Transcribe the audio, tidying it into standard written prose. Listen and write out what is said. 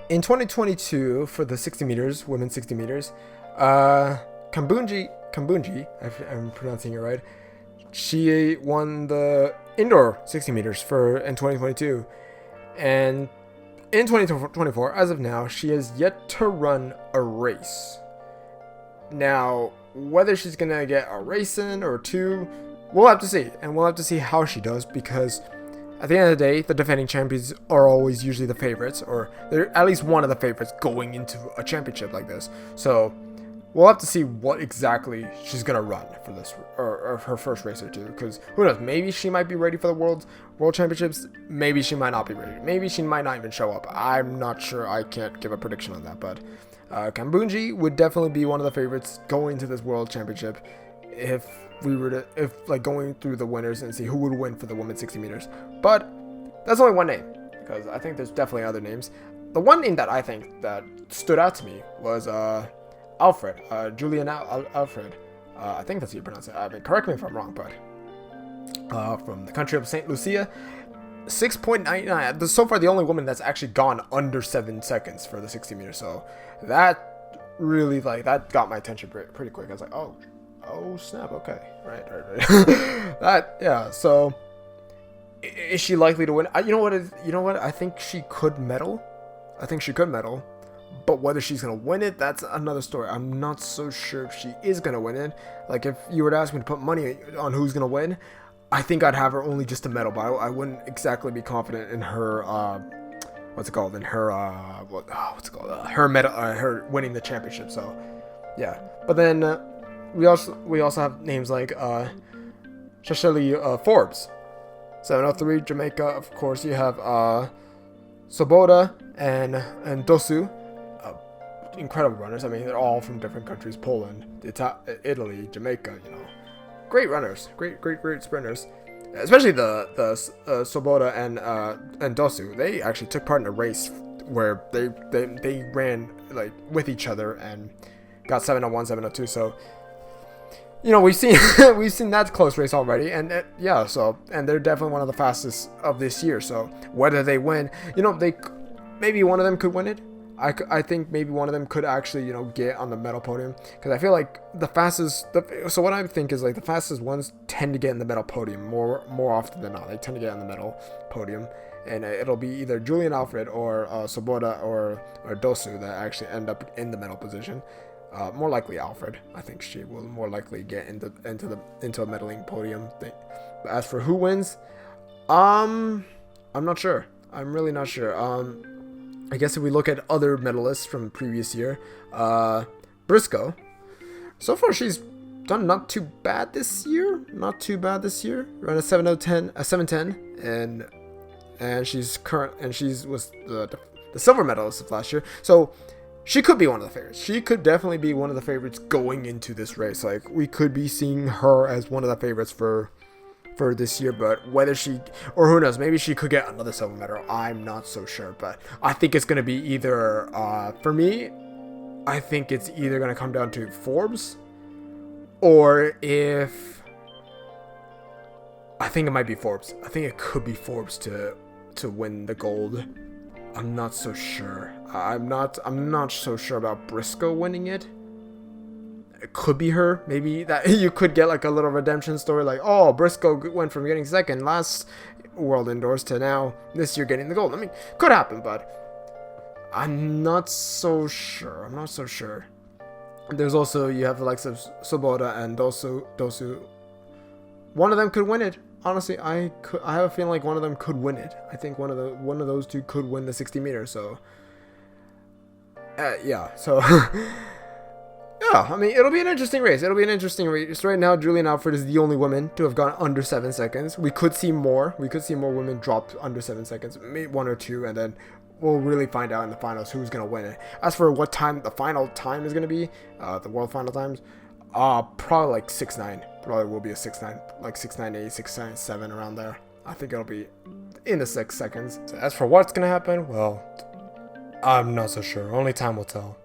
In 2022, for the 60 meters, women's 60 meters, Kambunji, if I'm pronouncing it right, she won the indoor 60 meters in 2022. And in 2024, as of now, she has yet to run a race. Now, whether she's going to get a race in or two, we'll have to see. And we'll have to see how she does, because at the end of the day, the defending champions are always usually the favorites, or they're at least one of the favorites going into a championship like this. So we'll have to see what exactly she's going to run for this, or her first race or two, because who knows, maybe she might be ready for the world championships, maybe she might not be ready, maybe she might not even show up. I'm not sure, I can't give a prediction on that, but Kambunji would definitely be one of the favorites going to this world championship if going through the winners and see who would win for the women's 60 meters. But that's only one name, because I think there's definitely other names. The one name that I think that stood out to me was Alfred, Julien Alfred. I think that's how you pronounce it. I mean, correct me if I'm wrong, but from the country of St. Lucia, 6.99. So far, the only woman that's actually gone under 7 seconds for the 60 meters. So that really, that got my attention pretty quick. I was like, oh snap, okay, right. Yeah. So is she likely to win? You know what? I think she could medal. But whether she's gonna win it, that's another story. I'm not so sure if she is gonna win it. Like, if you were to ask me to put money on who's gonna win, I think I'd have her only just to medal, but I wouldn't exactly be confident in her. Her winning the championship. So yeah. But then we also have names like Shashaalee Forbes, 703, Jamaica. Of course, you have Swoboda and Dosu, incredible runners. I mean, they're all from different countries: Poland, Italy, Jamaica. Great runners, great sprinters. Especially the Swoboda and Dosu. They actually took part in a race where they ran with each other and got 701, 702. So we've seen that close race already, and and they're definitely one of the fastest of this year. So whether they win, maybe one of them could win it. I think maybe one of them could actually get on the medal podium, because I feel like the fastest. So what I think is the fastest ones tend to get in the medal podium more often than not. They tend to get on the medal podium, and it'll be either Julien Alfred or Swoboda or Dosu that actually end up in the medal position. More likely Alfred. I think she will more likely get into a medaling podium thing. But as for who wins, I'm not sure. I'm really not sure. I guess if we look at other medalists from previous year, Brisco, so far she's done not too bad this year. Ran a 710, and she's was the silver medalist of last year. So she could be one of the favorites. She could definitely be one of the favorites going into this race. We could be seeing her as one of the favorites for this year, but whether she, or who knows, maybe she could get another silver medal. I'm not so sure, but I think it's going to be either, for me, I think it's either going to come down to Forbes, or I think it might be Forbes. I think it could be Forbes to win the gold. I'm not so sure. I'm not so sure about Brisco winning it. It could be her. Maybe that you could get a little redemption story, Brisco went from getting second last World Indoors to now this year getting the gold. I mean, could happen, but I'm not so sure. There's also, you have the likes of Swoboda and Dosu. One of them could win it. Honestly, I have a feeling one of them could win it. I think one of those two could win the 60 meters. So yeah. So yeah, I mean, it'll be an interesting race. Right now, Julien Alfred is the only woman to have gone under 7 seconds. We could see more. Women drop under 7 seconds, maybe one or two, and then we'll really find out in the finals who's going to win it. As for what time the final time is going to be, the world final times, probably 6'9". Probably will be a 6'9", 6'9", 6'7", around there. I think it'll be in the 6 seconds. So as for what's going to happen, well, I'm not so sure. Only time will tell.